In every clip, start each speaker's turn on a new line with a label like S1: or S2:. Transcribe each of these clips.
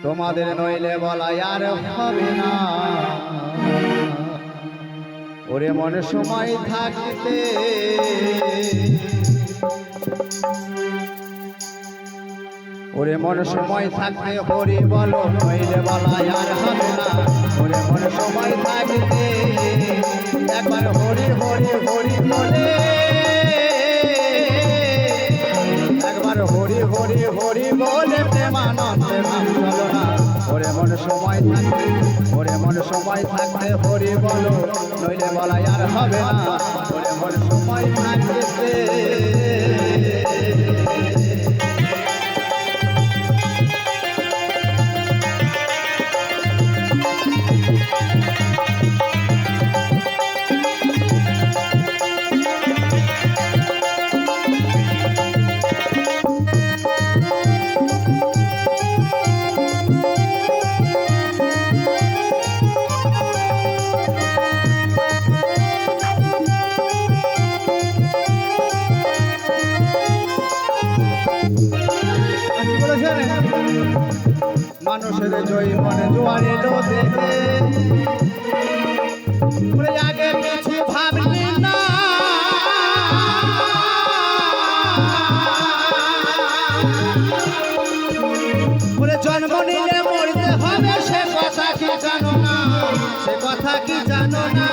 S1: তোমাদের নইলে বলা আর হবে না। ওরে মনে সময় থাকতে ওরে মনে সময় থাকতে হরি বলো, নইলে বলা আর হবে না। ওরে মনে সময় থাকতে একবার হরি হরি হরি বলে, একবার হরি হরি হরি বলে প্রেমানন্দে নাম চলো না। ওরে মনে সময় থাকতে ওরে মনে সময় থাকতে হরি বলো, নইলে বলা আর হবে না। ওরে মনে সময় থাকতে মানুষের জয় মনে জোয়ার এলো দেখে, আগে কিছু ভাবলি না। জন্ম নিলে মরতে হবে, সে কথা কি জানো না, সে কথা কি জানো না।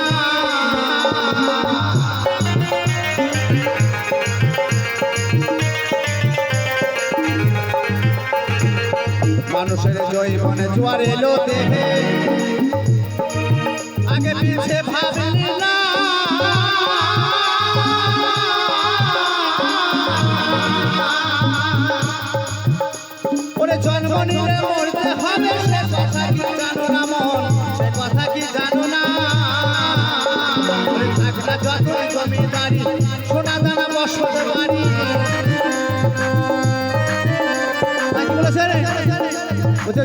S1: মানুষের জয় মনে জোয়ার এলো দেখে, আগে পিছে ভাবলি না। ওরে জন্ম নিলে মরতে হবে, সে কথা কি জানো না মন, সে কথা কি জানো না। থাকলে যতই জমিদারি, সোনা দানা বসত বাড়ি,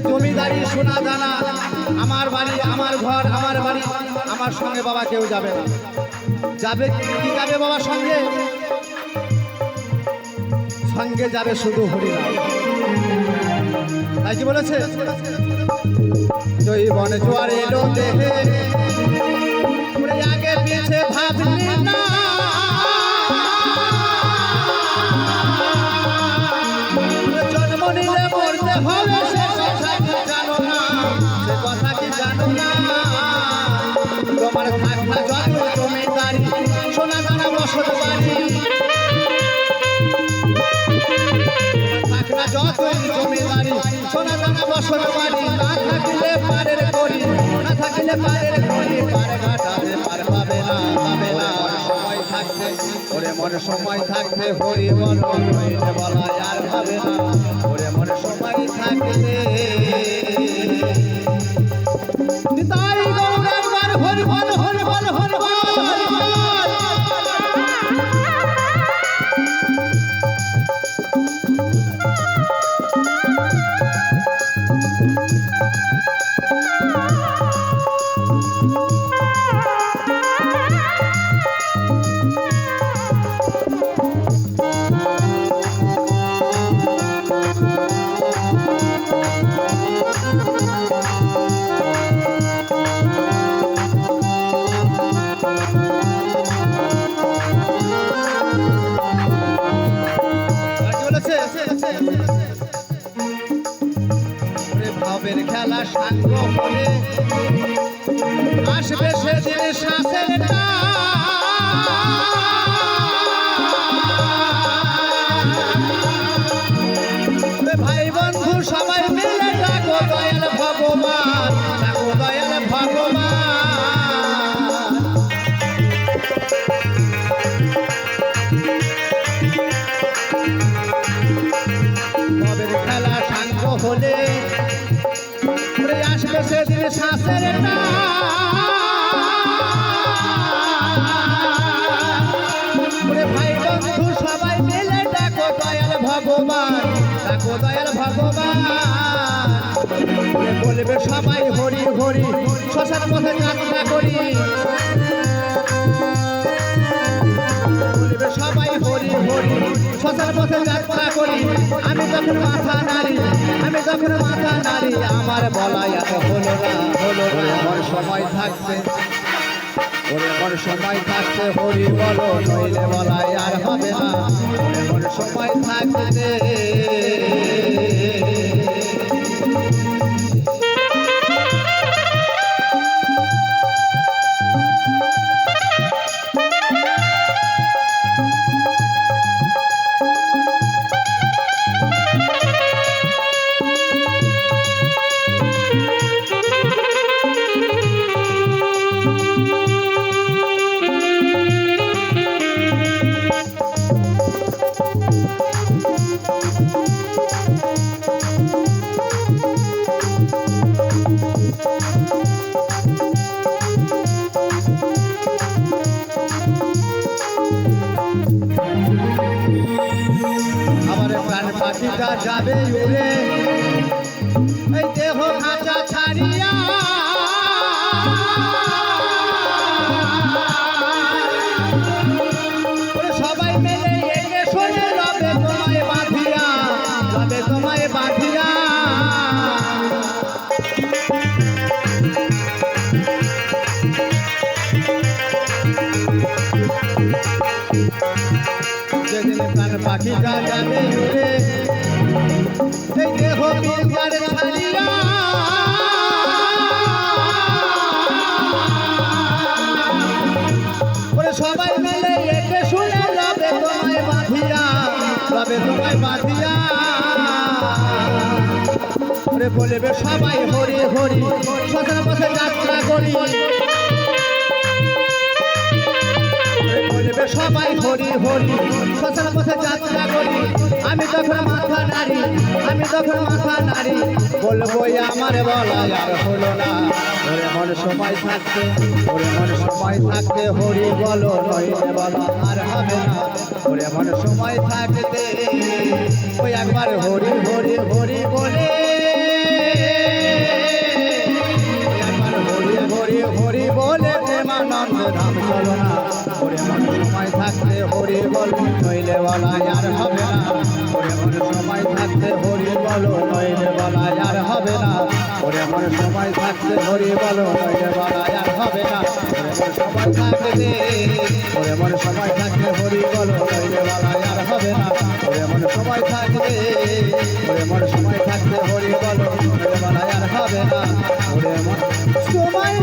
S1: জমিদারি সোনা দানা, আমার বাড়ি আমার ঘর আমার বাড়ি, আমার সঙ্গে বাবা কেউ যাবে না। যাবে কি যাবে বাবার সঙ্গে? সঙ্গে যাবে শুধু হরিনাম। তাই কি বলেছে? জয় বনে জোয়ার এলো দেখে, আগে পিছে ভাবলি না। জন্ম নিলে মরতে হবে, সে কথা কি জানো না, সে কথা কি জানো না। তোমার থাকনা যত জমিদারি, সোনা দানা বসত বাড়ি, থাকনা যত জমিদারি, সোনা দানা বসত বাড়ি, না থাকলে পারের করি, না থাকলে পারের করি, পার ঘাটাতে পার পাবে না, পাবে না। সময় থাকতে ওরে মনে সময় থাকতে হরি বলো, নইলে বলা আর হবে না। ওরে মনে সময় থাকতে তাই গৌর একবার হরি বল হরি বল হরি বল। ভাবের খেলা সাঙ্গ বলে আসবে সেদিন শ্বাসের ভাই বন্ধু সবাই মিলে ডাকো দয়াল ভগবান, ডাকো দয়াল ভগবান। ভাবের খেলা সাঙ্গ হলে আসবে সেদিন শ্বাসের ভাই বন্ধু সবাই মিলে ডাকো দয়াল ভগবান, ডাকো দয়াল ভগবান। বলবে সবাই হরি হরি, শ্মশান পথে যাত্রা করি, বলবে সবাই হরি হরি, শ্মশান পথে যাত্রা করি। আমি যখন মাথা নাড়ি, আমি যখন মাথা নাড়ি, আমার বলা এত হলো না এমন সময় থাকতে এমন সময় থাকতে হরি বলো নইলে বলাই আর হবে না এমন সময় থাকতে পাখিটা যাবে উড়ে এই দেহ খাঁচা ছাড়িয়া সবাই মিলে একে শোনে রবে তোমায় বাঁধিয়া যেদিন প্রাণ পাখিটা যাবে উড়ে এই দেহ বিলকার ছাড়িয়া সবাই মিলে একে শুনে রবে তোমায় বাঁধিয়া বলবে সবাই হরি হরি শ্মশান পথে যাত্রা করি বলবে সবাই হরি হরি শ্মশান পথে যাত্রা করি আমি তখন মাথা নাড়ি বলবো আমার বলা আর হলো না এমন সময় থাকতে হরি বলো নইলে বলো আর হবে না এমন সময় থাকতে ওই একবার হরি হরি হরি বলে একবার হরি হরি হরি বলে প্রেমানন্দ ধাম চলো না এমন সময় থাকতে হরি বলো নইলে বলা আর হবে না এমন সময় থাকতে হরি বলো নইলে বলা আর হবে না এমন সময় থাকতে হরি বলো নইলে বলা আর হবে না এমন সময় থাকতে হরি বলো নইলে বলা আর হবে না এমন সময় থাকতে হরি বলো নইলে বলা আর হবে না এমন সময়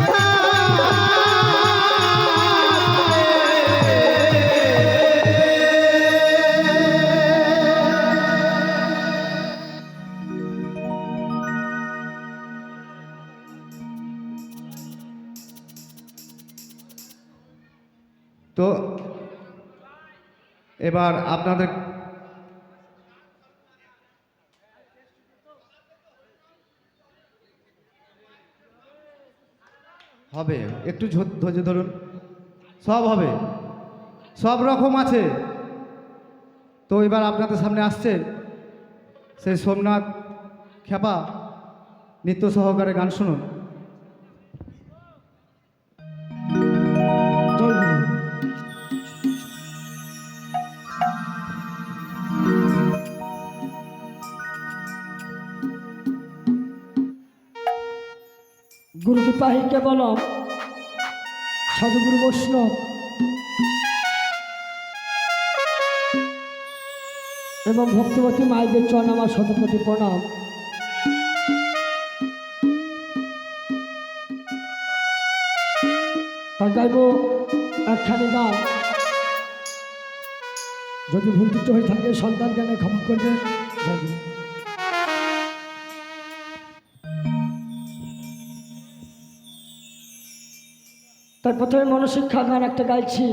S1: তো এবার আপনাদের হবে একটু ধৈর্য ধরুন সব হবে সব রকম আছে তো এবার আপনাদের সামনে আসছে সেই সোমনাথ খেপা নৃত্য সহকারে গান শুনুন
S2: গুরু কৃপাহী কেবলম সাধুগুরু বৈষ্ণব এবং ভক্তিবতী মায়েদের চরণ আমার শতকোটি প্রণাম। তার গাইব একখানি গান, যদি ভুল ত্রুটি হয়ে থাকে সন্তান জ্ঞানে ক্ষমা করবেন। তার প্রথমে মনশিক্ষা গান একটা গাইছি।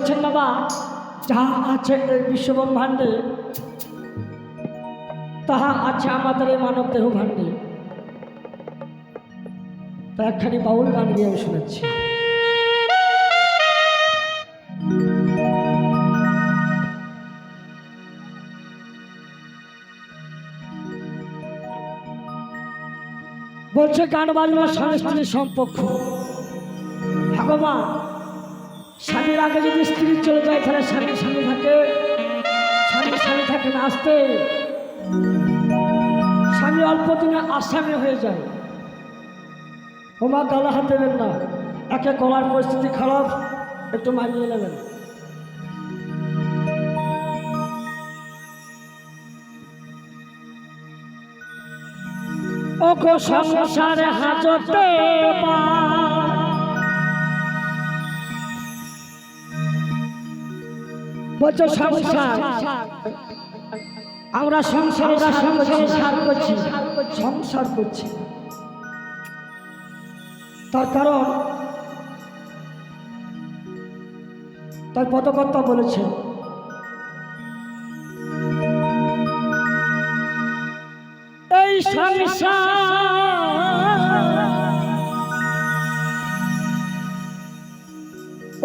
S2: বলছেন বাবা যাহা আছে এই বিশ্বব্রহ্মাণ্ডে তাহা আছে আমাদের এই মানব দেহ ভাণ্ডে। তা একখানি বাউল গান গিয়ে আমি শুনেছি। বলছে গান বাজনা স্বামী স্ত্রীর সম্পর্ক। ভগবান স্বামীর আগে যদি স্ত্রী চলে যায় তাহলে স্বামী স্বামী থাকে, স্বামী স্বামী থাকে না, আসতে স্বামী অল্প দিনে আসামি হয়ে যায়। ওমা গলা হাত দেবেন না, একে গলার পরিস্থিতি খারাপ, একটু মানিয়ে নেবেন। ওগো সংসারে হাজতে বলছো সংসার, আমরা সংসার করছি। তার কারণ তার পদকর্তা বলেছে এই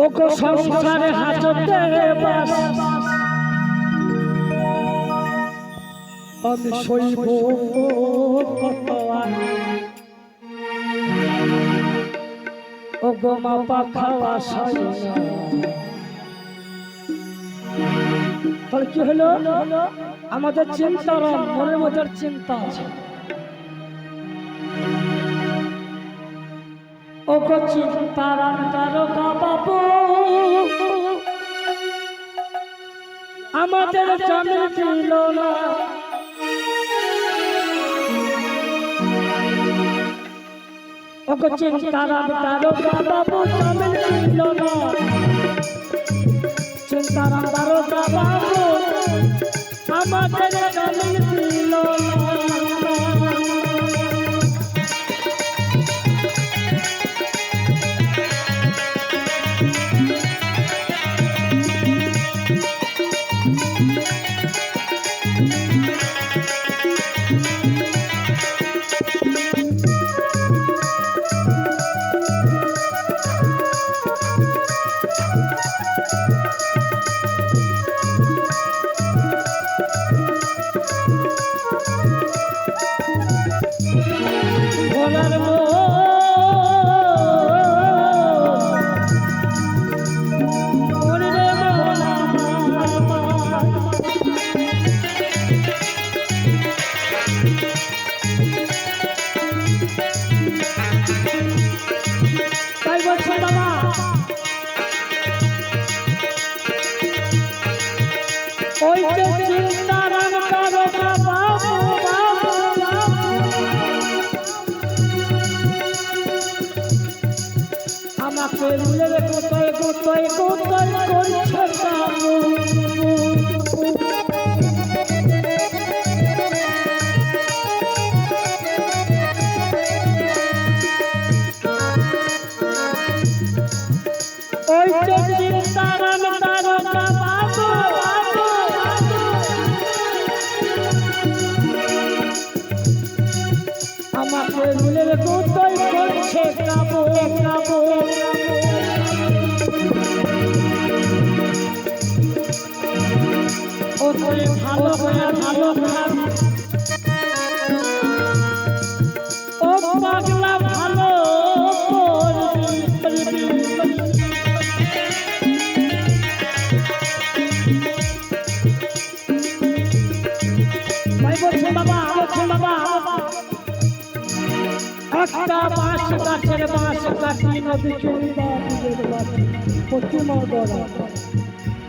S2: ওগো সংসারে হাজতে বাস, আমি সইব কত ওগো মা পাখাওয়া সই না। তাহলে কি হলো? আমাদের চিন্তা, মনের মধ্যে চিন্তা আছে। ওগো চিন্তার তারকা বাবু আমাদের জামিন দিল না। ওগো চিন্তার তারকা বাবু জামিন দিল না। চিন্তার তারকা বাবু আমাদের জামিন দিল না।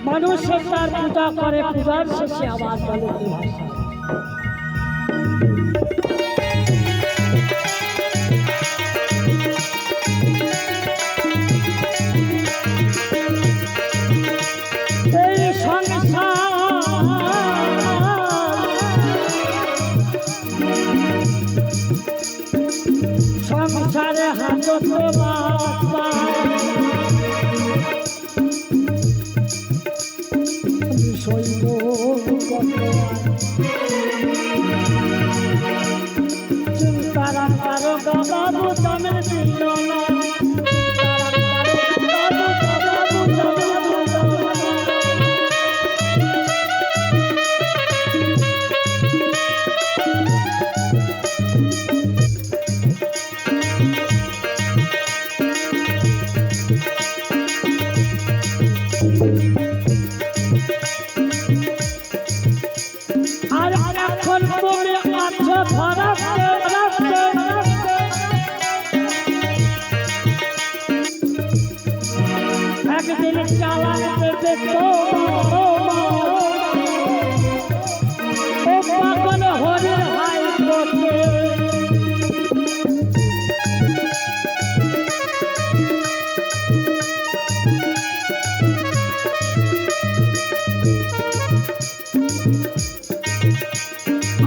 S2: মানুষ তার পূজা করে, পূজার শেষে আবার বলে ভাষা। সংসারে হাজতে দারোগা বাবু জামিন দিল না আর এখন তুমি আছো ধরাতে একদিন চালাতে দেখো ও পাগল হরির হাই করছে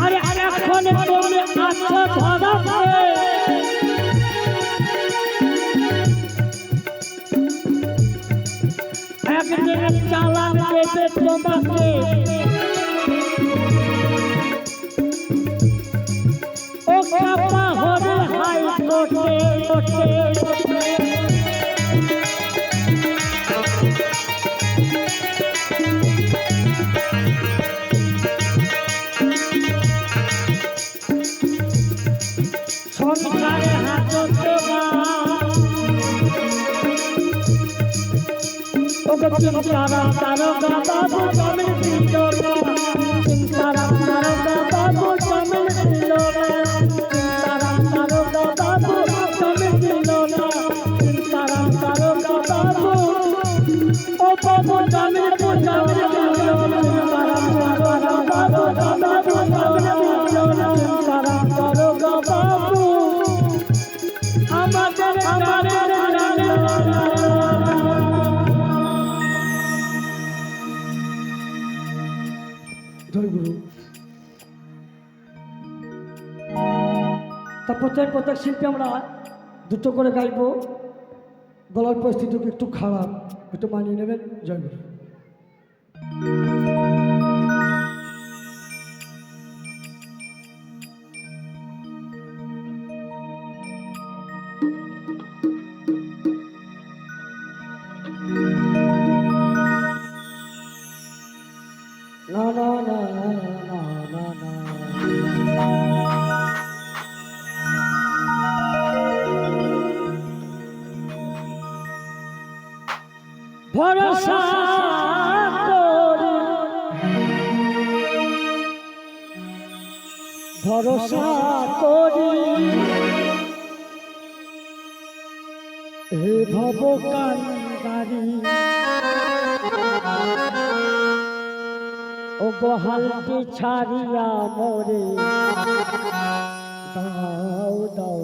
S2: আরে এখন তুমি আছো ধরাতে একদিন চালান দেবে তোমাকে ও কাপা হরে হাই কোর্টে সংসারে হাততে ওকে চিন্তারা দারোগা বাবু জামিন দিল না চিন্তারা দারোগা বাবু জামিন দিল না চিন্তারা দারোগা বাবু জামিন দিল না চিন্তারা দারোগা বাবু ও বাবু জামিন দিল না চিন্তারা দারোগা বাবু জামিন দিল না চিন্তারা দারোগা বাবু আমাদের জয় গুরু। তা প্রত্যেক শিল্পী আমরা দুটো করে গাইব, গলার পরিস্থিতি একটু খারাপ, একটু মানিয়ে নেবেন। জয় গুরু। না না না না না না ভরসা করি ভরসা করি হে ভব কান্দারি ও গোহালটি ছাড়িয়া মোরে দাও দাও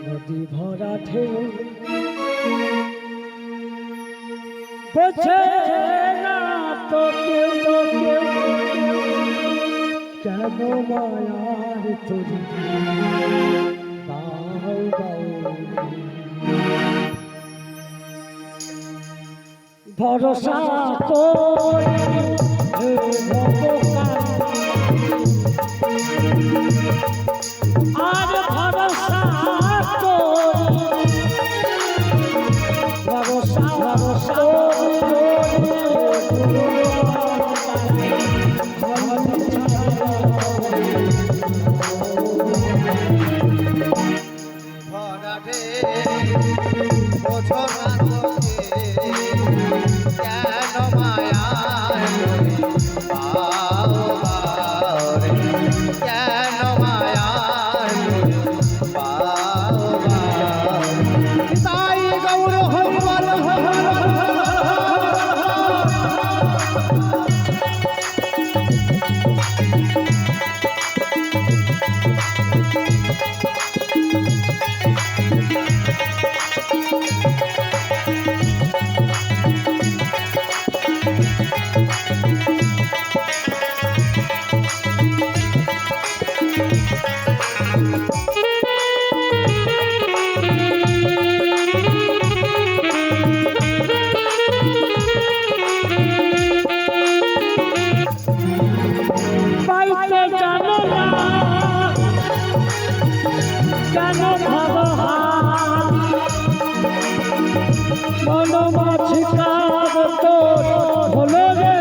S2: নদী ভরা ঢেউ বোঝে না তো কেউ কেন মায়ার তরি দাও দাও ভরসা করি আর ভরসা করি ভরসা ভরসা
S1: ভরাটে বোঝো না কেন মায়ায় পাও রে কেন মায়ায় পাও তাই গৌর হরিবল
S2: পাইতে জানো না কেন ভালো মন মাঝি কাজ তোর হলো রে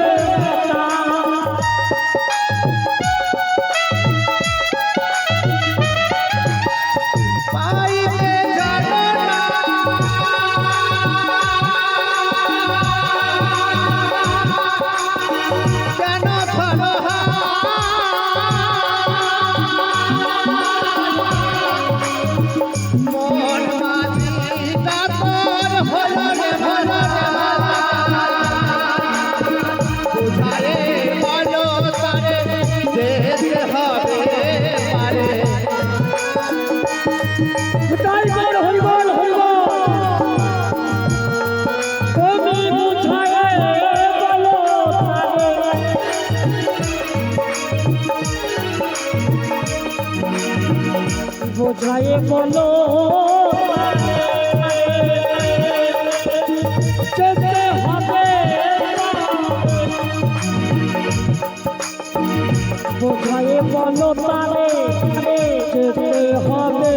S1: পাইলে জানো না কেন ভালো মন মাঝিটা তোর হলো রে ভালো বুঝারে বলো তারে যেতে হবে পারে
S2: তাই বল হরিবল হরিবল তুমি বুঝায়ে বলো বুঝায়ে বলো যেতে হবে বুঝায়ে বলো তারে যেতে হবে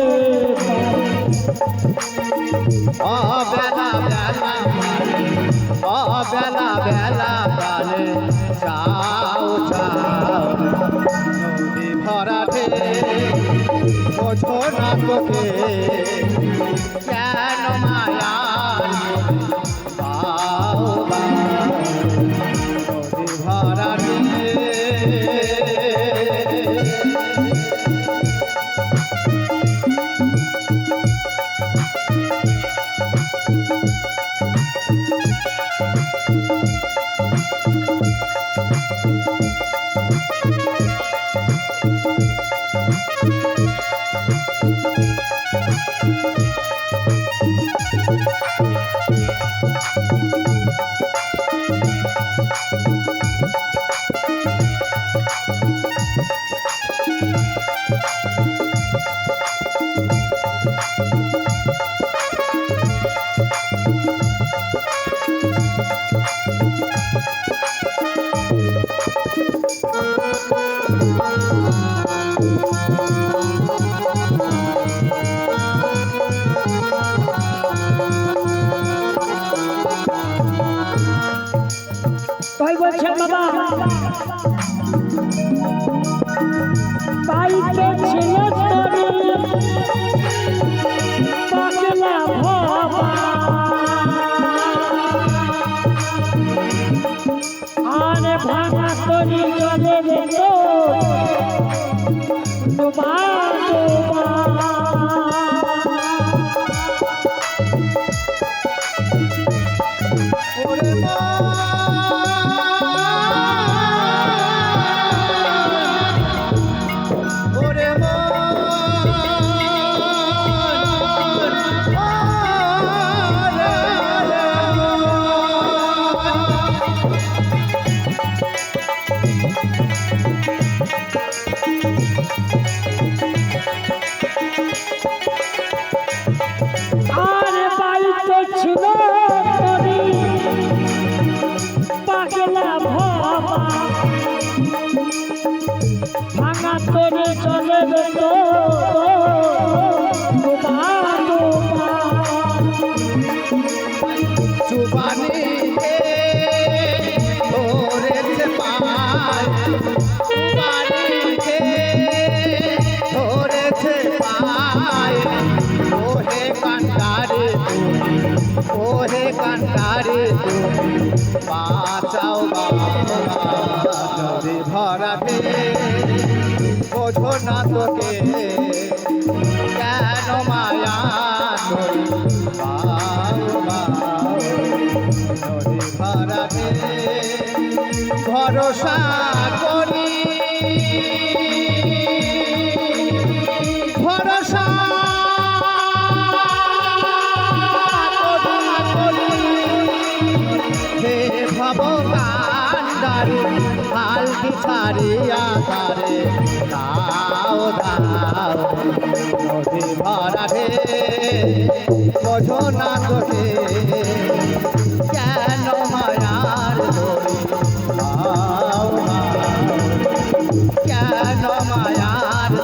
S1: বেলা বেলা পালে যাও যাও নদী ভরাতে বোঝো না তোকে কেন মায়া বাও বাও নদী ভরাতে
S2: তাই বলছেন বাবা পাইতে ছিল তরি পাগলা ভবা আরে ভাঙা তরি জলে যেত ডুবা ডুবা
S1: ওরে মা ওরে মন
S2: আরে পাইতে ছিল তরি পাগলা ভবা ভাঙা তরি চলে যেত ডুবা ডুবা
S1: চুবানিতে ধরেছে পায় চুবানিতে ধরেছে পায় ওহে কান্ডারে বাঁচাও বাবা নদী ভরাতে বোঝো না তোকে কেন মায়া করি বাউ বাউ নদী ভরাতে ভরসা করি ভরসা ভবকান্ডারে হালকি ছাড়িয়া তারে দাও দাও নদী ভরাতে বোঝো না তোকে কেন মায়ার দড়ি দাও দাও কেন মায়ার মায়ার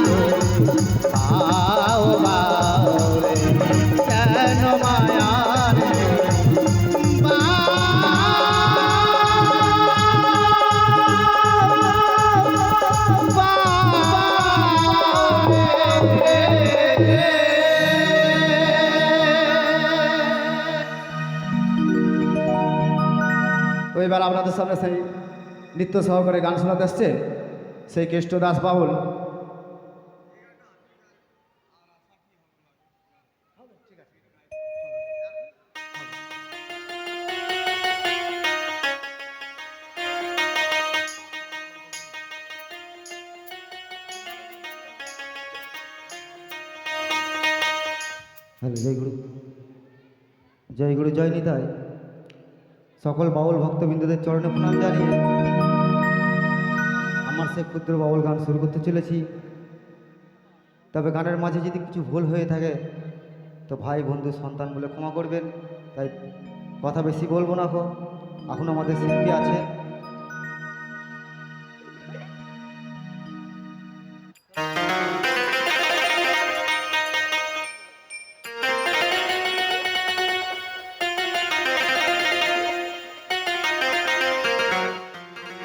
S1: বাও বাও রে কেন মায়ার তো এবার আপনাদের সামনে সেই নৃত্য সহকারে গান শোনাতে আসছে সেই কেষ্ট দাস বাউল।
S3: হ্যালো জয় গুরু জয় নিতাই। সকল বাউল ভক্তবৃন্দদের চরণে প্রণাম জানিয়ে আমার সে ক্ষুদ্র বাউল গান শুরু করতে চলেছি। তবে গানের মাঝে যদি কিছু ভুল হয়ে থাকে তো ভাই বন্ধু সন্তান বলে ক্ষমা করবেন। তাই কথা বেশি বলবো না, এখন আমাদের শিল্পী আছে।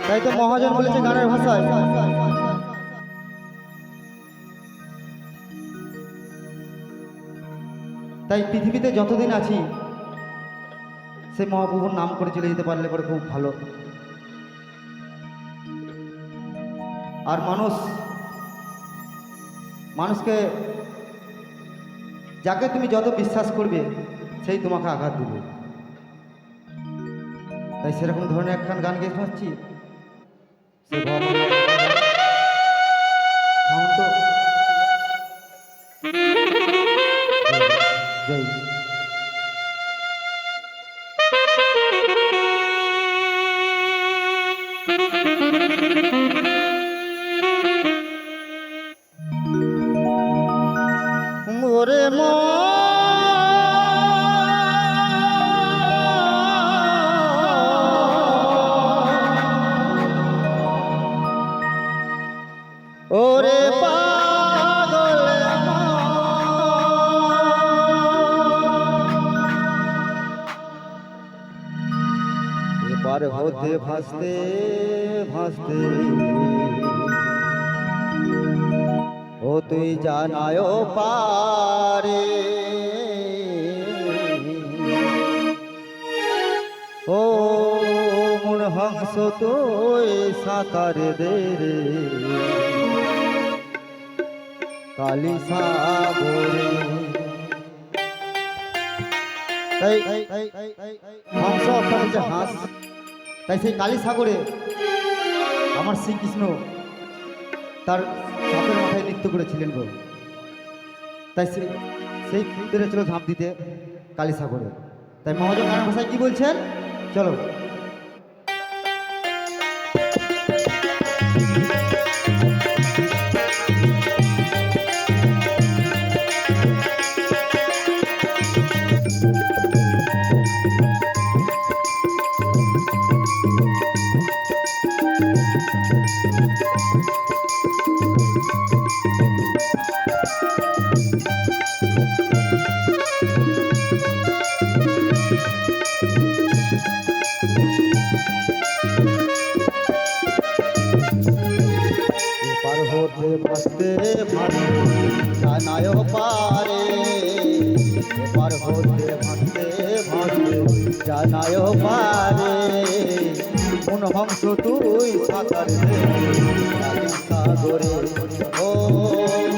S3: তাই তো মহাজন বলেছে গানের ভাষায়, তাই পৃথিবীতে যতদিন আছি সেই মহাপ্রভুর নাম করে চলে যেতে পারলে পরে খুব ভালো। আর মানুষকে যাকে তুমি যত বিশ্বাস করবে সেই তোমাকে আঘাত দেবে। তাই সেরকম ধরনের একখান গান গেয়ে শোনাচ্ছি। সে জয় মোরে ওরে পাগল এবার হতে ভাসতে ভাসতে ও তুই জানায় পারে ও মন হংস তুই সাঁতার দে রে কালী সাগরে। তাই হংস অর্থাৎ হচ্ছে হাঁস। তাই সেই কালী সাগরে আমার শ্রীকৃষ্ণ তার সাপের মাথায় নৃত্য করেছিলেন গো। তাই সেই ভিতরে ছিল ঝাঁপ দিতে কালী সাগরে। তাই মহাজন গানের ভাষায় কি বলছেন চলো। পার হতে ভাসতে ভাসতে জানায় পারে পার হতে ভাসতে ভাসতে জানায় পারে মন হংস তুই সাঁতার দে কালী সাগরে ও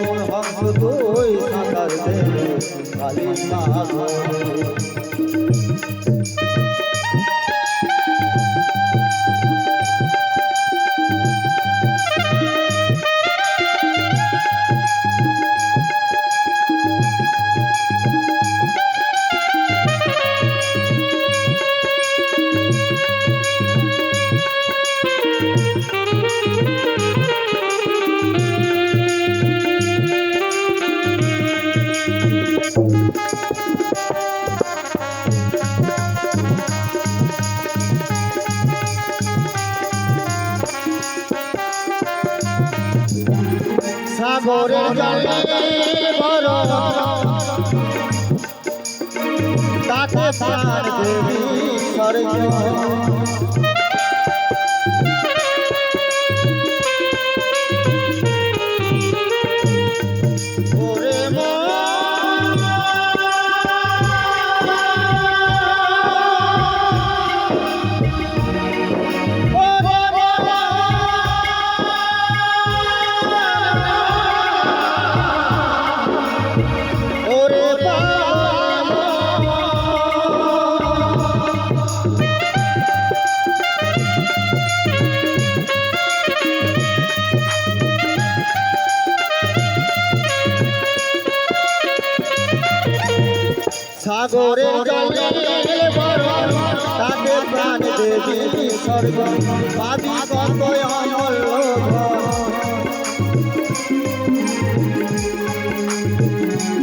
S3: মন হংস তুই সাঁতার দে কালী সাগরে। সাগরের জলে বড় তাতে প্রাণ দেবী স্বর্গ ওরে সাগরের জলে বড় তাতে প্রাণ দেবী স্বর্গ পাবি কত অমল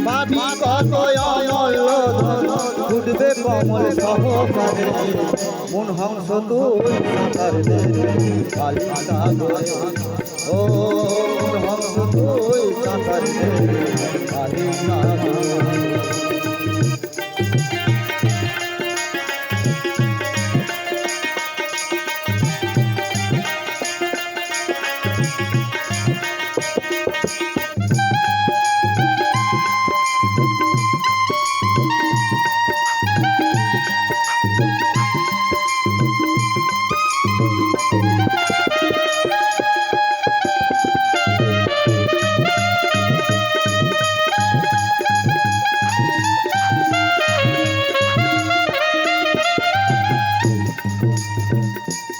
S3: পাবি কত অমল ফুটবে কমল সহকারে মন হংস তুই সাঁতার দে কালী সাগরে ও মন হংস তুই সাঁতার দে কালী সাগরে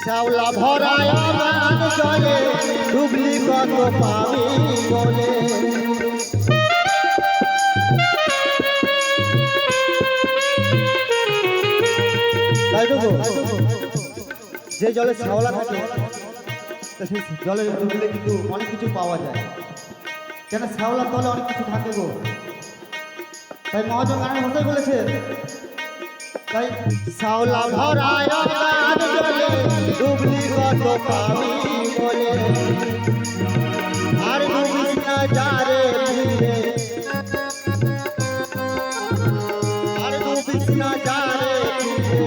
S3: শ্যাওলা ভরায় মান জলে ডুবলি কত পাবি বলে তাই তো যে জলে শ্যাওলা থাকে সেই জলে ডুবলে কিন্তু অনেক কিছু পাওয়া যায় কেন শ্যাওলার তলে অনেক কিছু থাকে গো তাই মহাজন গানের ভাষায় বলেছে তাই শ্যাওলা ভরায় মান জলে ডুবলি কত পাবি বলে আর ডুবিস না যারে ফিরে আর ডুবিস না যারে ফিরে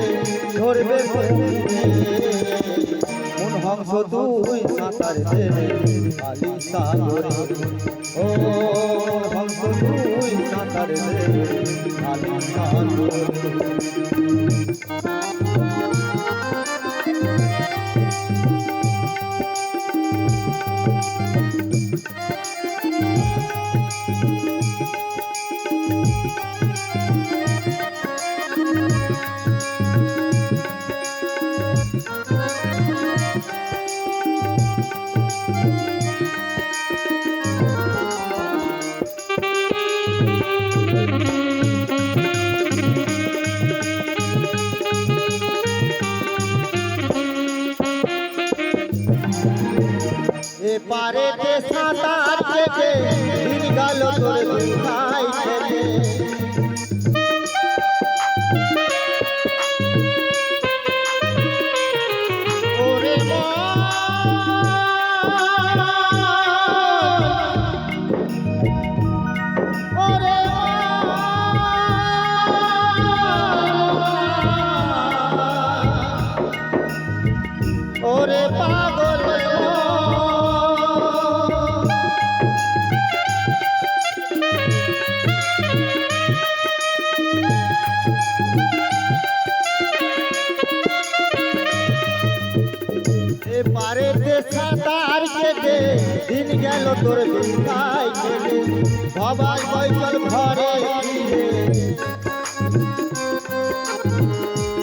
S3: ধরবে মন হংস তুই সাঁতার দে কালী সাগরে ও হংস তুই সাঁতার দে কালী সাগরে এপারেতে সাঁতার কেটে দিন গেল তোর দুখাই খেলে ওরে ওরে ওরে পাগল পারেতে সাঁতার কেটে দিন গেল তোর দুখাই খেলে সবাই বৈচল ঘরে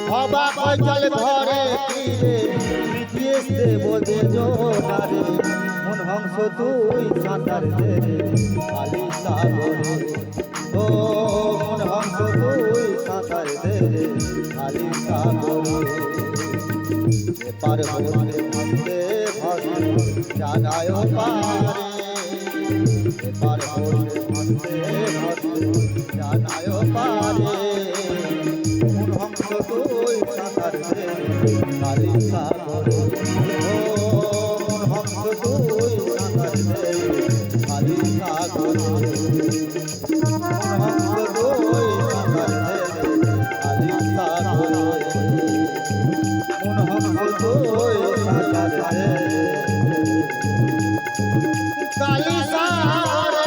S3: সবা বৈচল ঘরে ফিরে দেব দে জোরে মন হংস তুই সাঁতার দে কালী সাগরে ও মন হংস তুই সাঁতার দে কালী সাগরে পার হতে ভাসতে ভাসতে জানায় পারে পার হতে ভাসতে ভাসতে জানায় পারে মন হংস তুই সাঁতার দে কালী সাগরে ও মন হংস তুই সাঁতার দে কালী সাগরে হংস দোয় কালী সাগরে মন হংস দোয় কালী সাগরে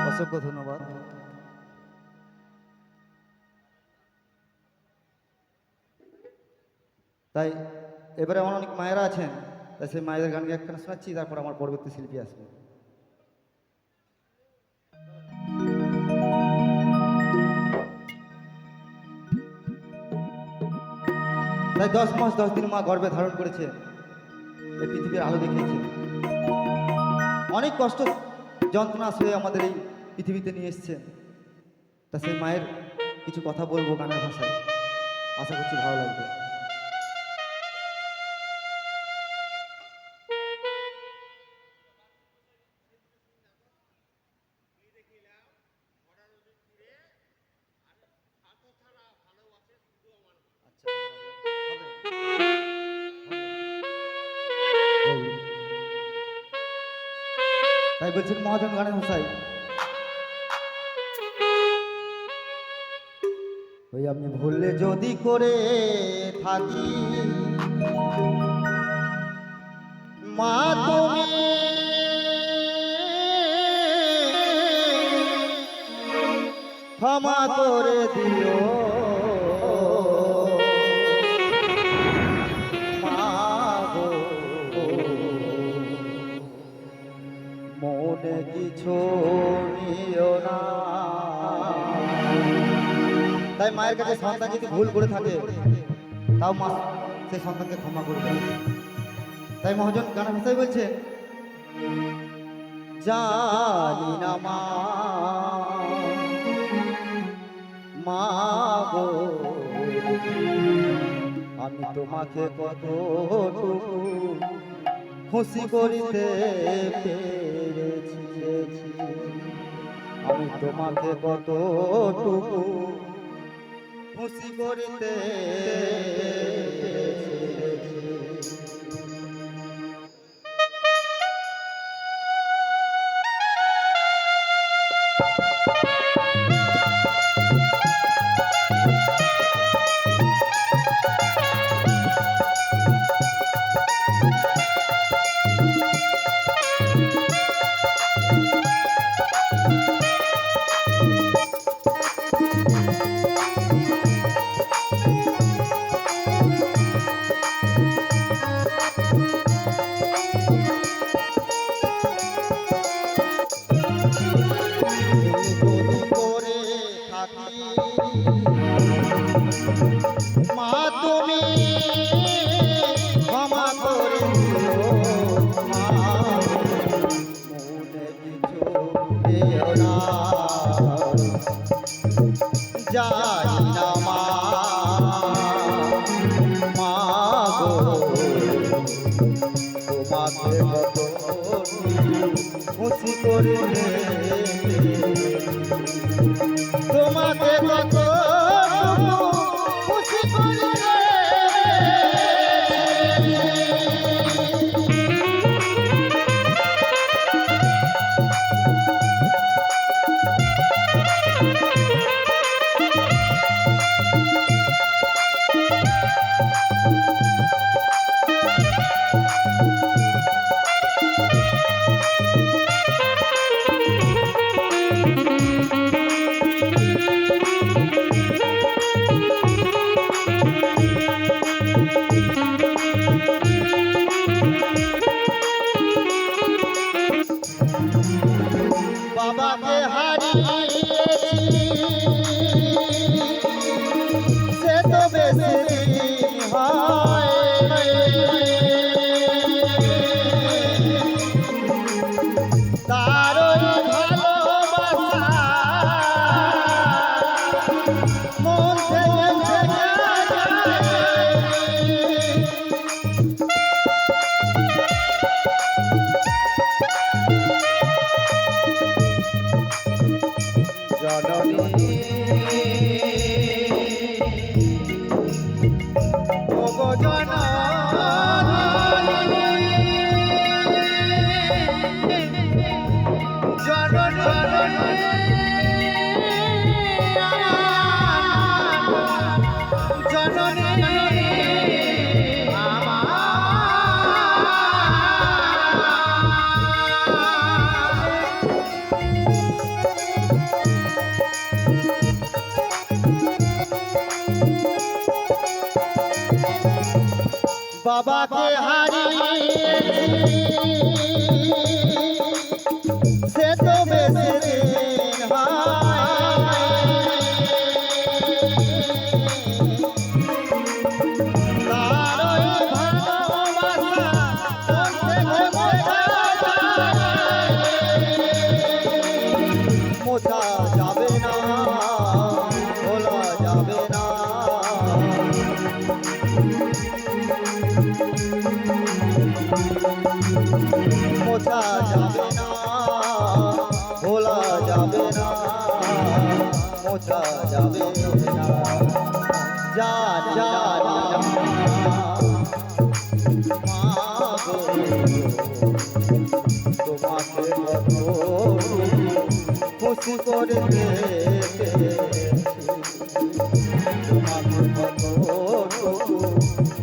S3: অসংখ্য ধন্যবাদ। তাই এবারে আমার অনেক মায়েরা আছেন, তাই সেই মায়েদের গানকে একখানা শোনাচ্ছি, তারপর আমার পরবর্তী শিল্পী আসবে। তাই 10 মাস 10 দিন মা গর্ভে ধারণ করেছে, এই পৃথিবীর আলো দেখিয়েছে, অনেক কষ্ট যন্ত্রণা সয়ে আমাদের এই পৃথিবীতে নিয়ে এসছে। তা সেই মায়ের কিছু কথা বলবো গানের ভাষায়, আশা করছি ভালো লাগবে। তাই বলছেন মহাজন গানের ভাষায়, ওই আমি ভুললে যদি করে থাকি মা তুমি ক্ষমা করে দিও মা গো, মনে কিছু নিও না। তাই মায়ের কাছে সন্তান যদি ভুল করে থাকে তাও মা সেই সন্তানকে ক্ষমা করে দেয়। তাই মহাজন গানের ভাষায় বলছে, জানি না মা গো আমি তোমাকে কতটুকু খুশি করিতে পেরেছি, আমি তোমাকে কতটুকু খুশি করিতে মা তুমি ক্ষমা করে দিও মা, মনে কিছু দিও না, জানি না মা মা গো তোমাকে কত খুশি করে তোমাকে কত খুশি করে বাবাকে হারিয়েছি সে তো বেশি হয় বাবাকে হারিয়েছি সে তো বেশি দিন মোছা যাবে না ভোলা যাবে না মোছা যাবে না ভোলা যাবে না মোছা যাবে না যা যা তোমাকে খুশি করে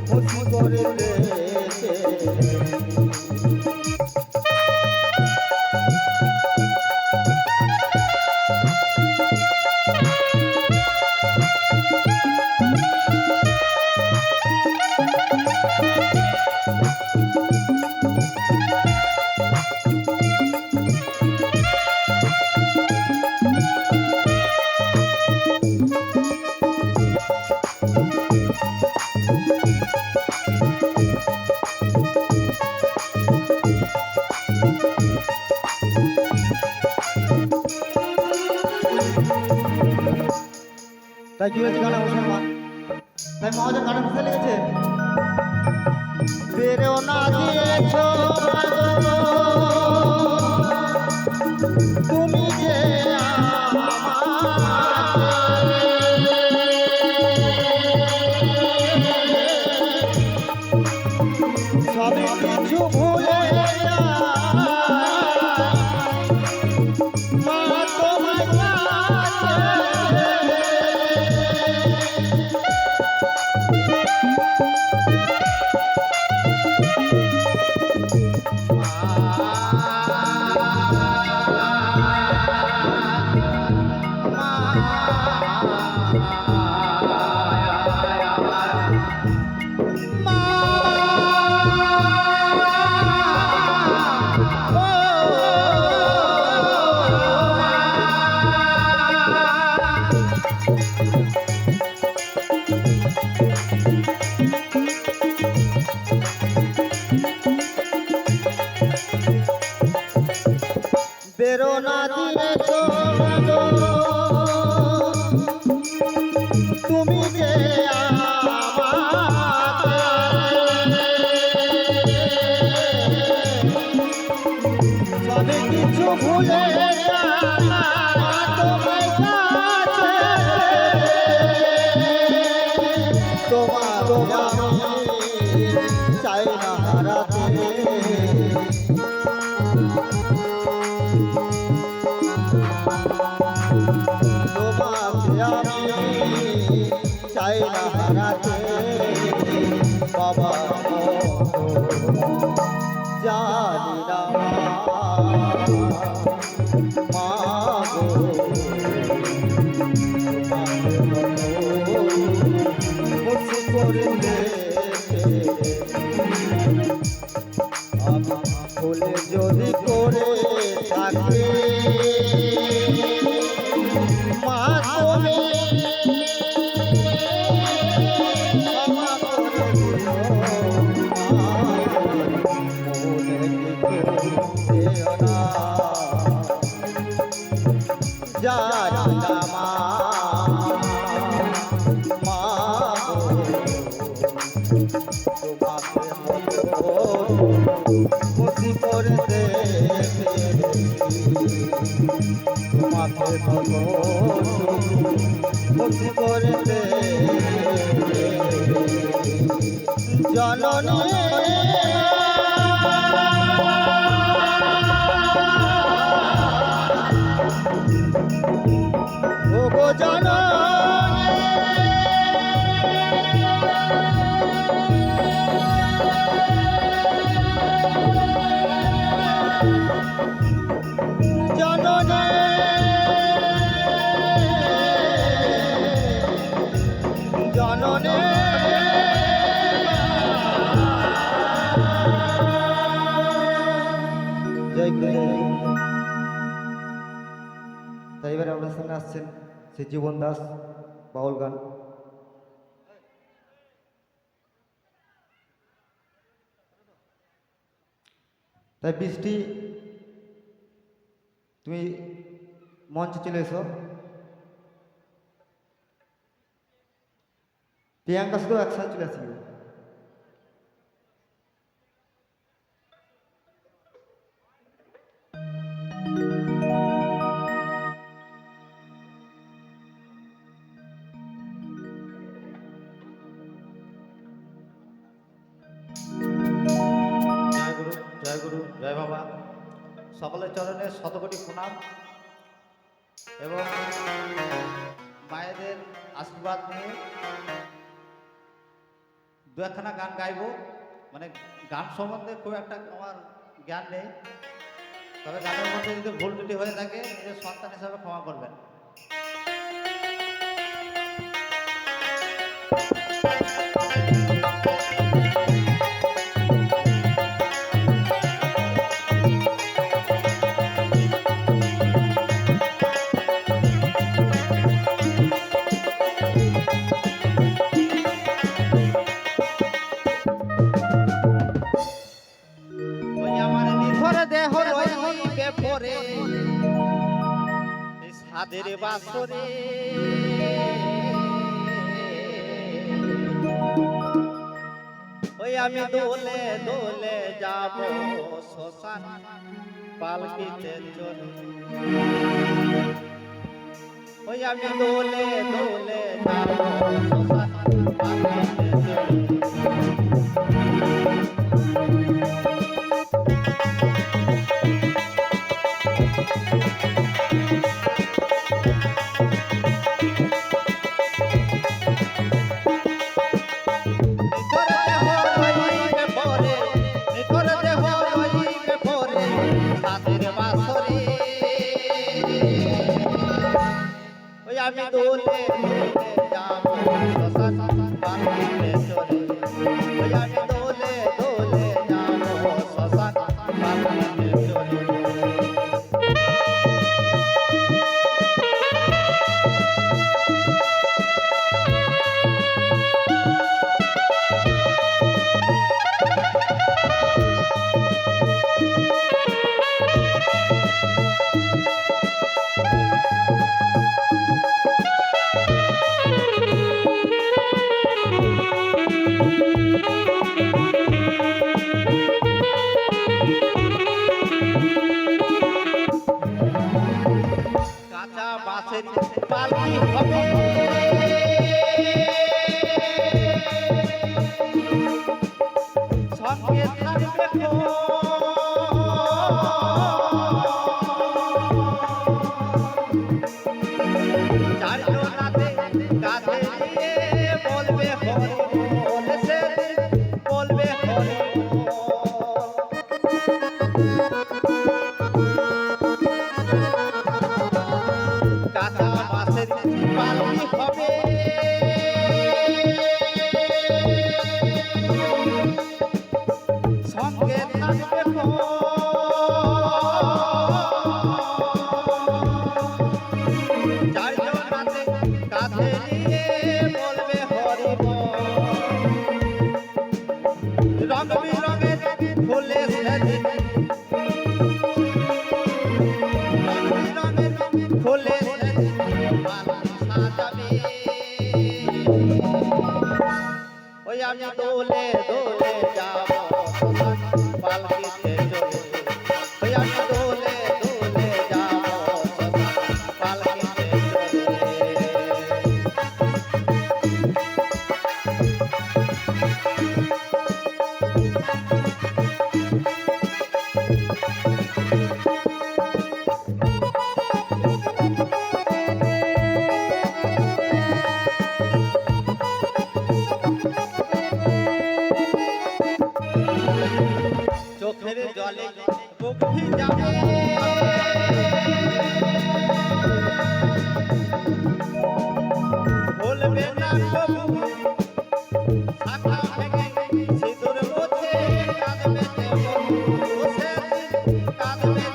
S3: খুশি করে তাই কি হয়েছে গানা বসে মা তাই মহাজন গানা বসে লেগেছে বেরো না দিয়েছ তুমি যে সবই কিছু ভুলে মা তোমায় বেরো না দিয়েছ তুমি যে সবে কিছু ভুলে তোমার চাই না হারাতে চাই না হারাতে বাবা জানি না মা খুশি করে ভুলে যদি করে থাকে মা তুমি খুশি করে তোমাকে খুশি করে জননী ওগো জননী জননী জয় গুরু জয় গুরু। তাই এবারে আপনার সামনে আসছেন শ্রী জীবন দাস বাউল গান। তাই বৃষ্টি তুমি মঞ্চে চলে এসো। প্রিয়াঙ্কা শুধু একসাথে চলে আসবে।
S4: জয় গুরু জয় গুরু জয় বাবা। সকলের চরণে শতকোটি প্রণাম এবং মায়েদের আশীর্বাদ নিয়ে দু একখানা গান গাইব। মানে গান সম্বন্ধে খুব একটা আমার জ্ঞান নেই, তবে গানের মধ্যে যদি ভুল ত্রুটি হয়ে থাকে নিজের সন্তান হিসাবে ক্ষমা করবেন। ওই আমার নিথর দেহ রইবে পরে এই সাদের বাসরে, ওই আমি দোলে দোলে যাব শ্মশান পালকিতে চলে, ওই আমি দোলে দোলে যাব শ্মশান পালকিতে চলে। আমি দোলে দোলে যাব শ্মশান পালকিতে চলে, ওই আমি দোলে দোলে যাব শ্মশান পালকিতে চলে। কাঁচা বাঁশের পালকি হবে, সঙ্গে থাকবে চারজনাতে কাঁধে নিয়ে বলবে হরি বল, সে বলবে হরি কাঁচা বাঁশের পালকি হবে, সঙ্গে থাকবে চারজনাতে কাঁধে নিয়ে বলবে হরি বল। রং বিরঙের ফুলে সেদিন, রং বিরঙের ফুলে সেদিন পালকি সাজাবে, ওই আমি দোলে দোলে যাব শ্মশান পালকিতে চলে, ওই আমি দোলে দোলে যাব শ্মশান পালকিতে চলে। চোখের জলে বুক ভিজাবে, বলবে না কবু শাখা ভেঙে সিঁদুর মুছে কাঁদবে যে বধূ, সে কাঁদবে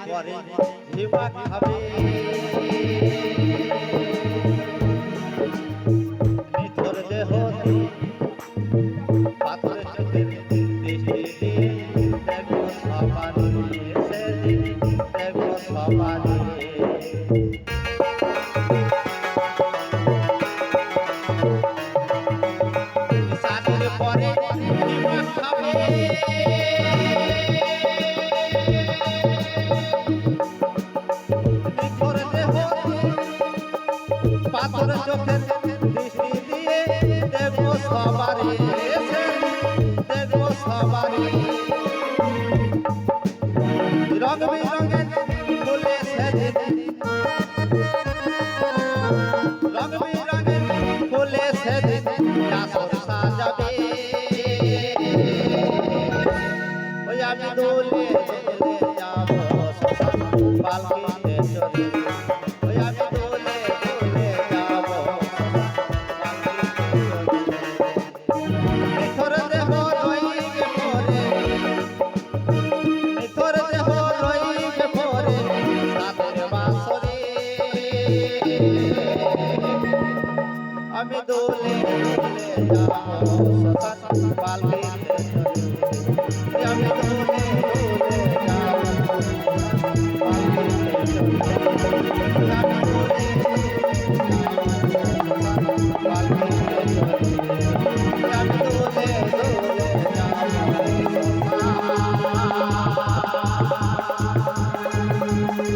S4: পরে হিমা খাবে নিথর দেহ পাথরে চোখের দৃষ্টি দিয়ে দেখো সবারে সেদিন দেখো সবারে সাদের পরে হিমা খাবে পাথর চোখের দৃষ্টি দিয়ে দেখো সবারে দেখো সবারে রং বিরঙের ফুলে সেদিন রং বিরঙের ফুলে সেদিন আসর সাজাবে ওই আমি দোলে দোলে যাবো শ্মশান পালকিতে চলে ওই আমি দোলে দোলে যাবো নিথর দেহ রইবে পরে নিথর দেহ রইবে পরে সাদের বাসরে আমি দোলে দোলে যাবো শ্মশান পালকিতে চলে আমি দোলে দোলে যাবো পালকিতে চলে আমি দোলে পালকিতে চলে আমি দোলে দোলে যাবো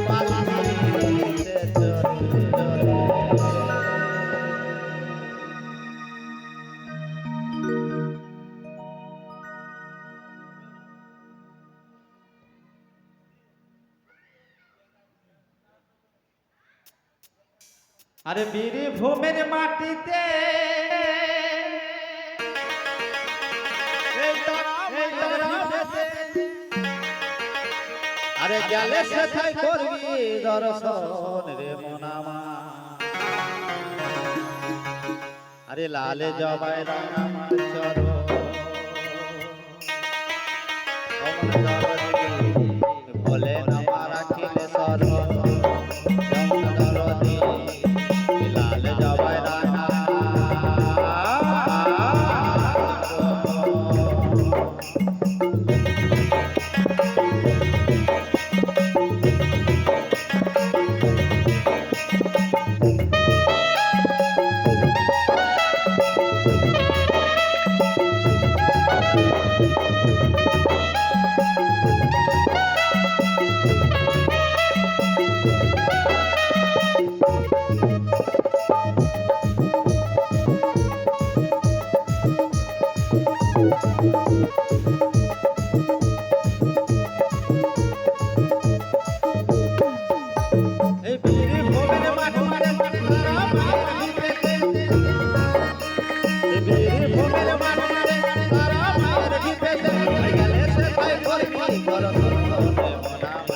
S4: পালকিতে চলে আরে বীরভূমের মাটিতে এই ধরাতে আরে গেলে সেথায় করবি দর্শন রে মনামা আরে লালে জবাই রাঙামার চরণ বলে নামা রাখিলে সরণ দরদি লাল জবাই রাঙা এই বীরভূমের মাটিতে তারা মায়ের ভিটেতে এই বীরভূমের মাটিতে তারা মায়ের ভিটেতে গেলে সেথায় করবি দর্শন রে মনামা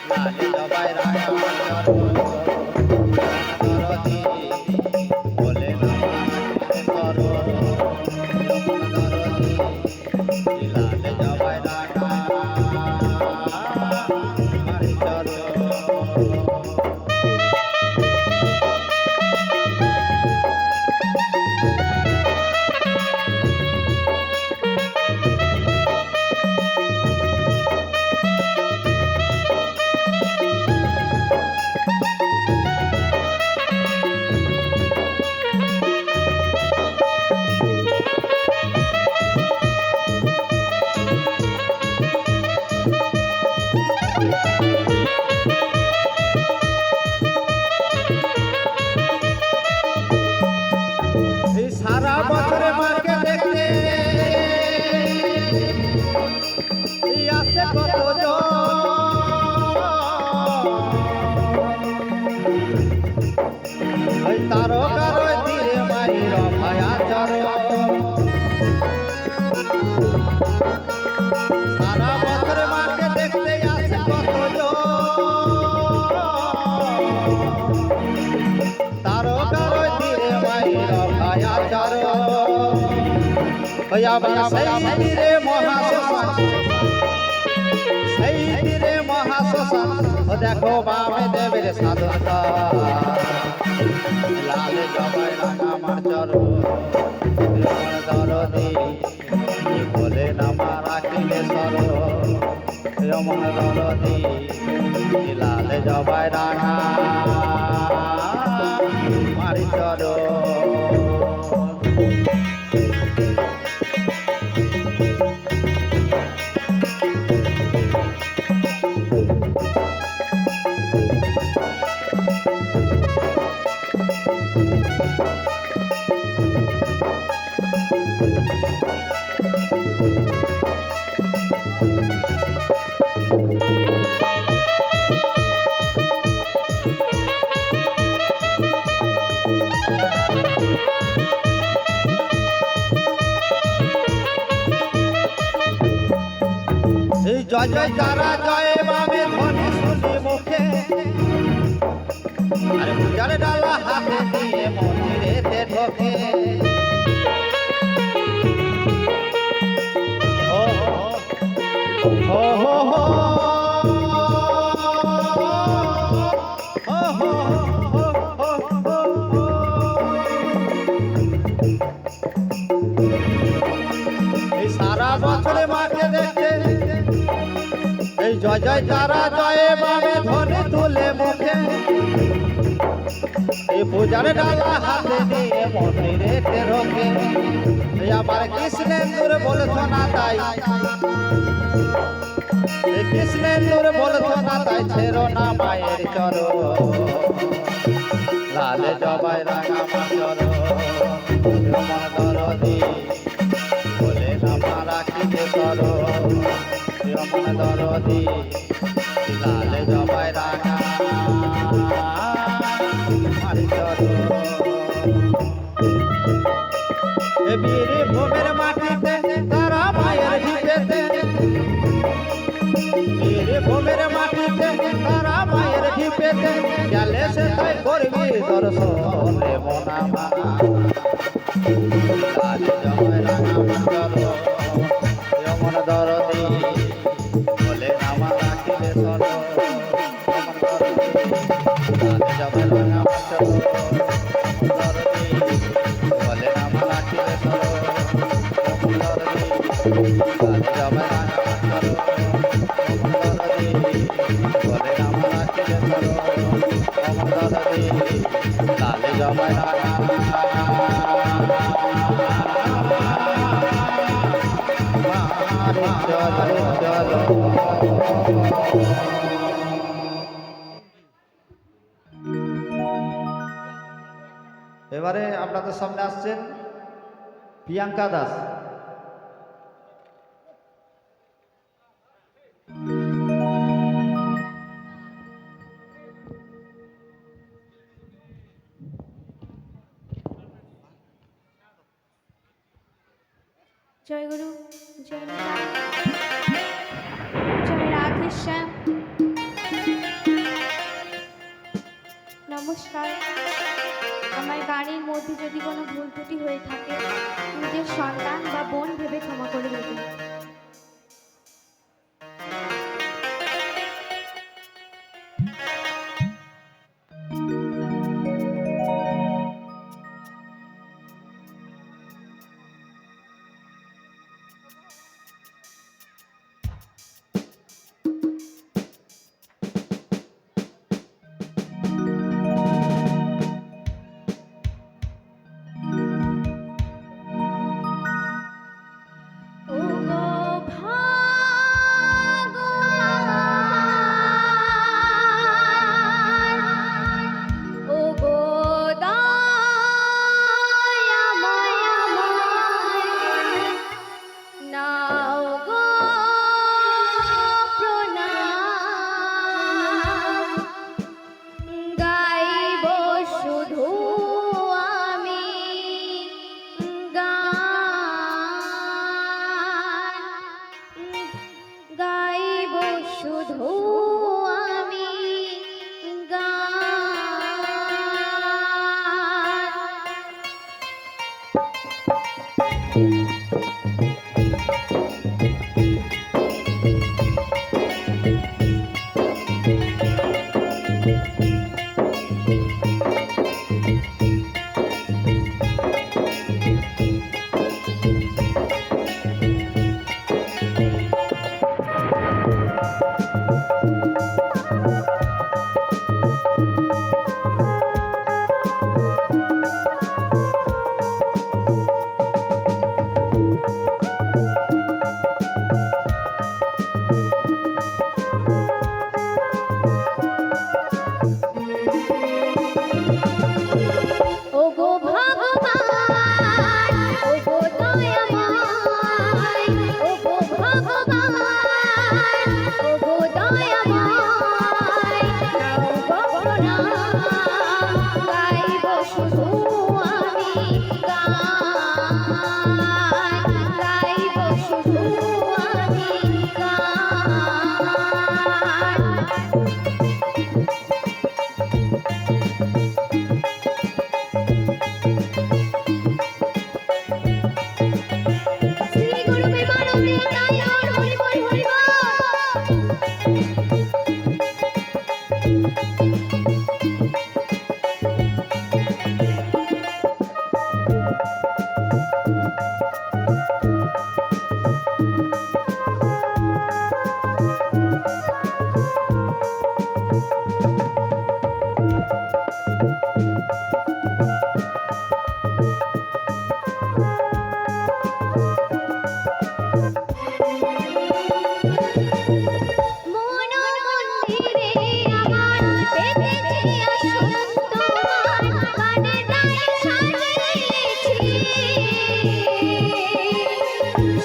S4: লালে জবাই রাঙামার চরণ দরদি বলে নামা রাখিলে সরণ দরদি লালে জবাই রাঙামার চরণ এই সারা বছরে মাকে দেখতে এই আসে কত ওই তারকার তীরে মায়ের ভায়াচর সারা বছরে মাকে দেখতে আসে কত তারকার তীরে মায়ের ভায়াচর ওই আবার সেই তীরে মহাশ্মশান সেই
S1: শ্মশান ও দেখো বামে দেবের সাধন লাল জবাই রাঙা আমার চরণ দরদি বলে নামা রাখিলে সরণ রমন দরদি লাল জবাই রাঙা মারি চরণ এই জয় জয় তারা জয় বাবে ধ্বনি শুনি মুখে আরে পূজার ডালা হাতে দিয়ে মন্দিরেতে ঢোকে ও হো হো হো এই সারা বছরে মাকে দেখতে এই জয় জয় তারা জয়ে বাবে ধ্বনি তুলে মুখে এই পূজার ডালা হাতে দিয়ে মন্দিরেতে ঢোকে এই আমার কৃষ্ণেন্দুর বলছো না তাই এই কৃষ্ণেন্দুর বলছো না তাই ছেড়ো না মায়ের চরণ লাল জবাই রাঙা আমার চরণ রমন দরদি বলে নামা রাখিলে সরণ রমন দরদি লাল জবাই রাঙা মারি চরণ এ বীর ভূমের মাটিতে তারা মায়ের ঢিপেতে বীর ভূমের মাটিতে তারা মায়ের ঢিপেতে গেলে সে তাই করবি দর্শন রে মনামা লাল জবাই রাঙা আমার চরণ রমন দরদি বলে নামা রাখিলে সরণ রমন দরদি লাল জবাই রাঙা আমার চরণ দরদি বলে নামা রাখিলে সরণ রমন দরদি লাল জবাই রাঙা আমার চরণ রমন দরদি বলে নামা রাখিলে সরণ রমন দরদি লাল জবাই রাঙা
S4: এবারে আপনাদের সামনে আসছেন প্রিয়াঙ্কা দাস।
S5: জয় গুরু, জয় নিতাই, জয় রাধেশ্যাম। নমস্কার। আমার গানের মধ্যে যদি কোনো ভুল ত্রুটি হয়ে থাকে নিজের সন্তান বা বোন ভেবে ক্ষমা করে দেবেন।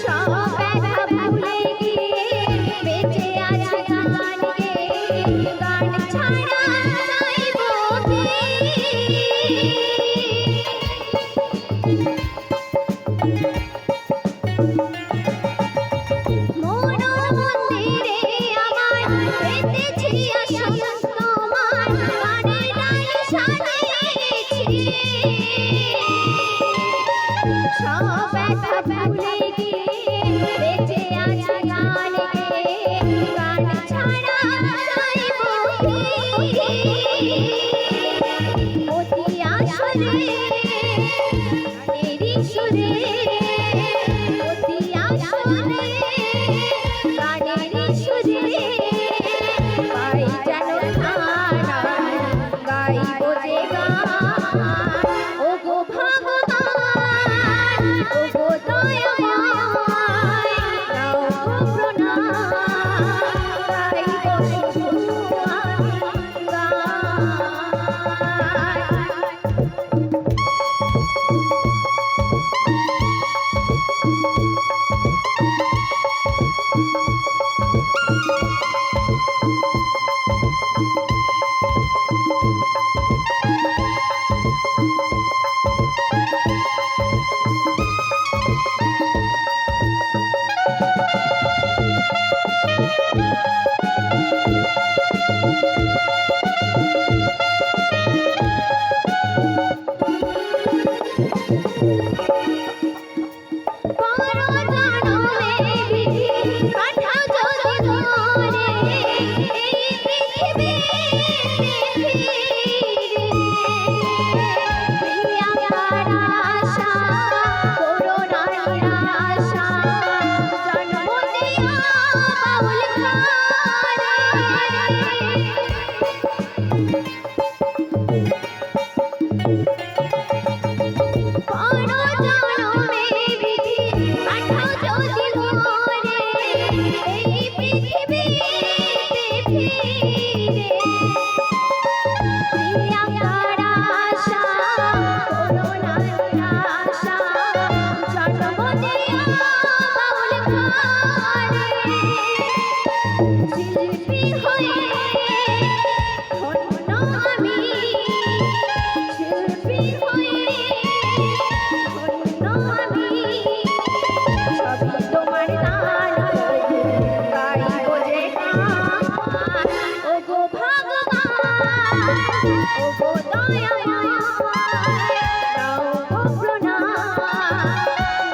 S5: সব ব্যথা ভুলে গিয়ে বেঁচে আছে গান গেয়ে, গান ছাড়া চাইবো কি? মন মন্দিরে আমার পেতেছি আসন তোমার, গানের ডালি সাজিয়েছি। সব ব্যথা ভুলে গিয়ে বেঁচে আছে গান গেয়ে, গান ছাড়া চাইবো কি? অতি আসরে গানেরই সুরে, অতি আসরে গানেরই সুরে, গাই যেন ধারা, গাইবো যে গান। ওগো ভগবান, ওগো দয়াময়, দাও গো প্রণাম, গাইবো শুধু আমি গান। শিল্পী হয়ে ধন্য আমি, শিল্পী হয়ে ধন্য আমি, সবই তোমার দান, গাইবো যে গান। ওগো ভগবান, ওগো দয়াময়, দাও গো প্রণাম,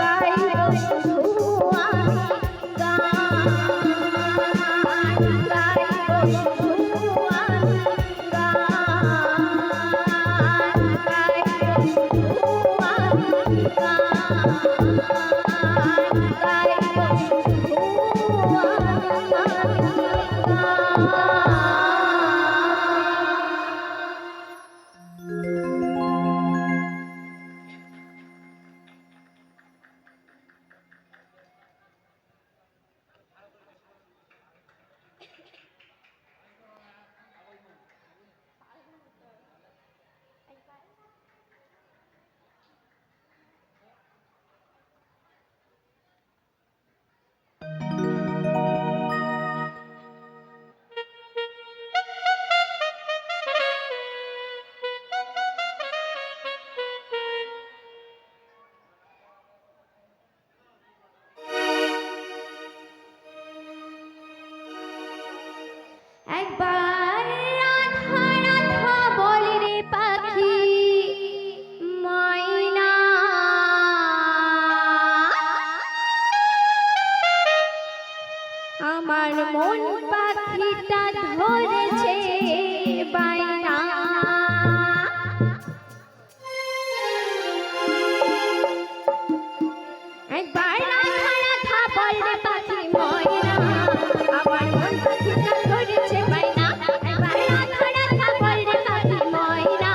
S5: গাইবো শুধু আমি গান। গাইবো শুধু আমি গান, গাইবো শুধু আমি গান, গাইবো শুধু আমি একবার রাধা রাধা বলে রে পাখি ময়না, আমার মন পাখিটা ধরেছে বায়না। একবার রাধা রাধা বলে রে পাখি ময়না, আমার মন পাখিটা ধরেছে বায়না। একবার রাধা রাধা বলে রে পাখি ময়না,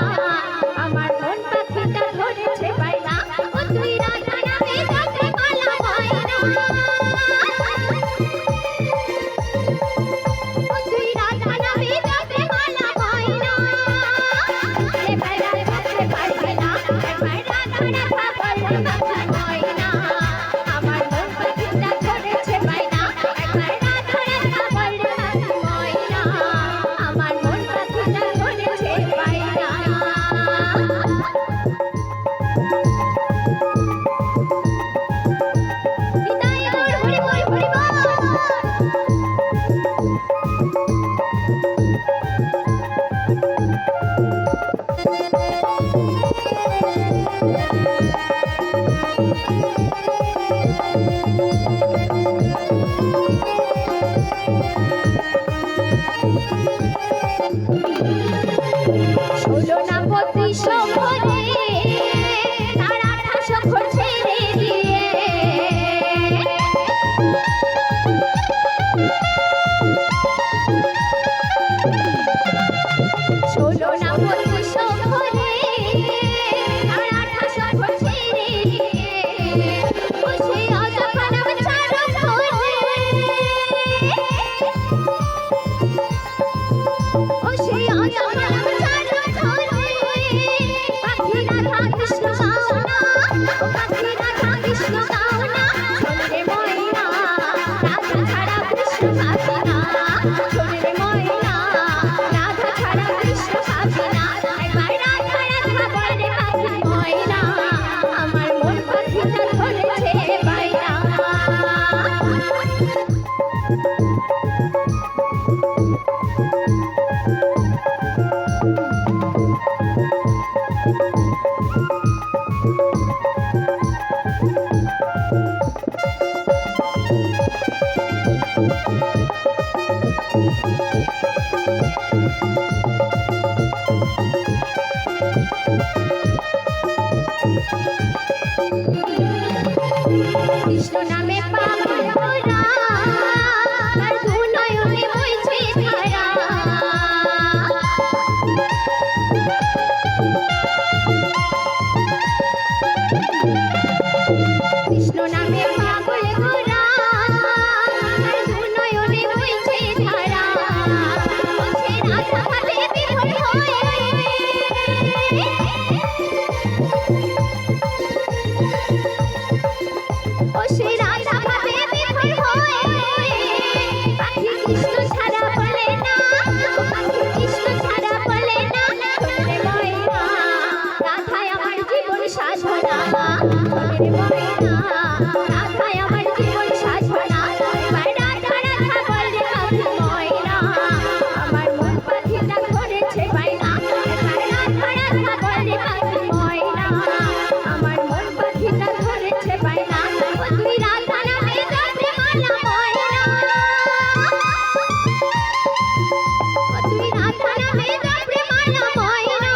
S5: আমার মন পাখিটা ধরেছে বায়না। ও তুই রাধা নামে যাতে মালা ময়না, ও তুই রাধা নামে যাতে মালা ময়না। এবার রাধা পারবে না, একবার রাধা রাধা বলে রে পাখি ময়না, আমার মন পাখি ষোলো না 25 ভরে তার 28 ঘর ছেড়ে দিয়ে ষোলো না 25 ভরে তার 28 ঘর ছেড়ে দিয়ে ও সেই অজাপানাম চারু ঘরে ও সেই অজাপানাম চারু ঘরে পাখি রাধা কৃষ্ণ গাওনা ও পাখি রাধা কৃষ্ণ গাওনা শোনে ময়না রাধা ছাড়া কৃষ্ণ পাবি না শোনে ময়না রাধা ছাড়া কৃষ্ণ পাবি না একবার রাধা রাধা বলে পাখি ময়না আমার মন পাখিটা ধরেছে বাইনা কৃষ্ণ নামে পাগল ওরা তার দু নয়নে বইছে ধারা কৃষ্ণ নামে পাগল ওরা তার দু নয়নে বইছে ধারা ও সে রাধা ভাবে বিভোর হয়ে ও সেই রাধা ভাবে বিভোর হয়ে পাখি কৃষ্ণ ছাড়া বলে না ও পাখি কৃষ্ণ ছাড়া বলে না শোনে ময়না রাধায় আমার জীবন সাধনা শোনে ময়না রাধায় আমার জীবন সাধনা এবার রাধা রাধা বলে পাখি ময়না আমার মন পাখিটা ধরেছে বাইনা এবার রাধা রাধা বলে পাখি ময়না আমার মন পাখিটা ধরেছে বাইনা ও তুই রাধা নামে জপে মালা ময়না ও তুই রাধা নামে জপে মালা ময়না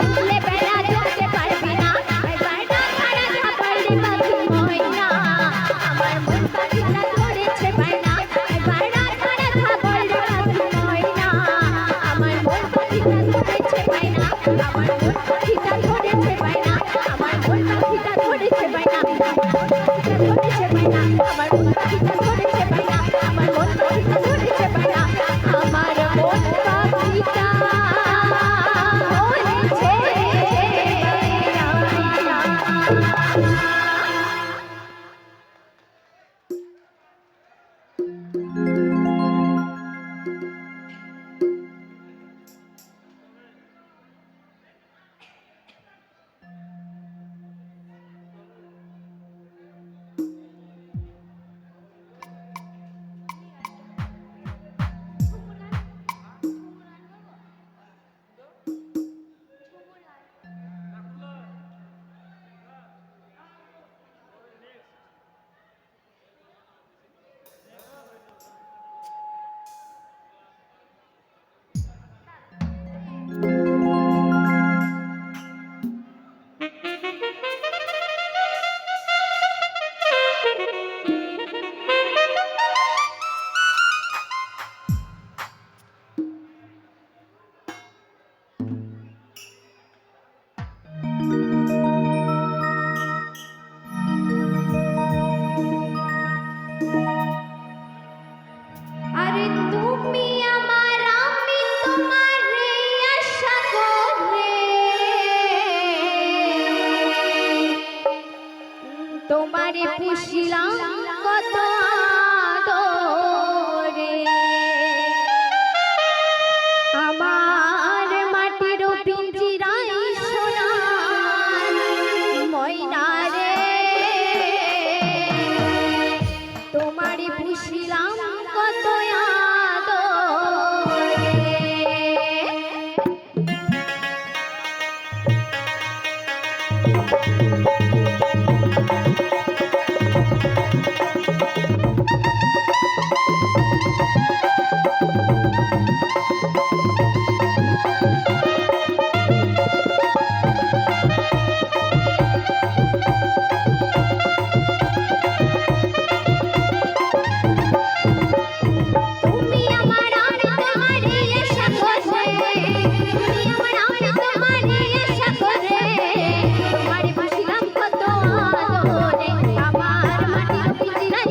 S5: ভুলে বেড়া যেতে পারবি না এবার রাধা রাধা বলে পাখি ময়না আমার মন পাখিটা ধরেছে বাইনা এবার রাধা রাধা বলে পাখি ময়না আমার মন পাখিটা ধরেছে বাইনা আমার মন পাখিটা ধরেছে বাইনা আমার মন পাখিটা ধরেছে বাইনা ধরেছে বাইনা আমার মন পাখিটা ধরেছে বাইনা আমার মন পাখিটা ধরেছে বাইনা আমার মন পাখিটা ধরেছে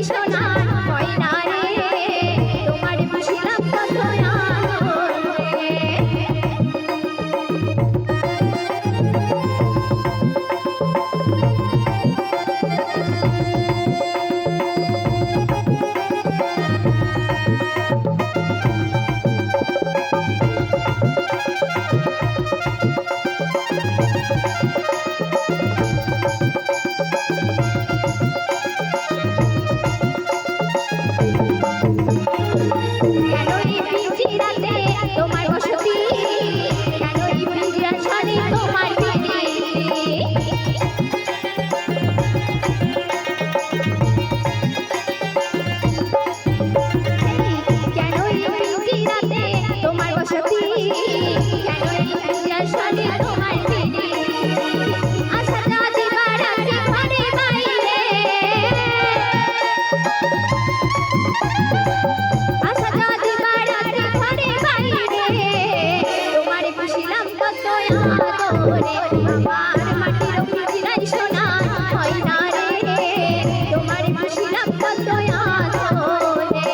S5: সোনা ময়না রে তোমার বুঝিলাম কত আদরে কেন এই পিঞ্জিরাতে তোমার বসতি কেন এই পিঞ্জিরা ছাড়ে তোমার পিড়ি কেন এই পিঞ্জিরাতে তোমার বসতি কেন এই পিঞ্জিরা ছাড়ে তোমার পিড়ি আশা জাতি বাড়াতে ঘরে বাইরে আশা জাতি বাড়াতে ঘরে বাইরে তোমার বুঝিলাম কত আদরে আমার মাটির পিঞ্জিরায় সোনা ময়না রে তোমার বুঝিলাম কত আদরে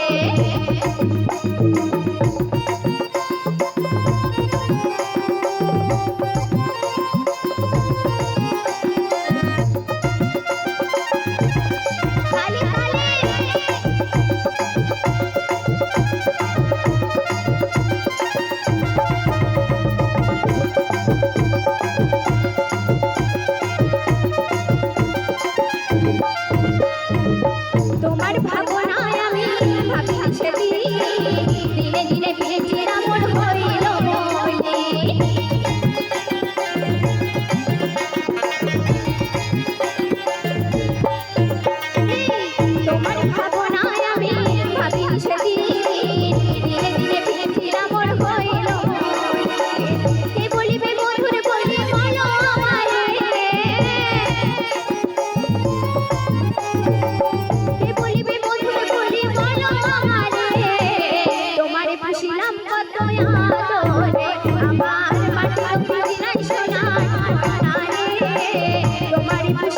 S5: কালে কালে তোমার ভাগ্য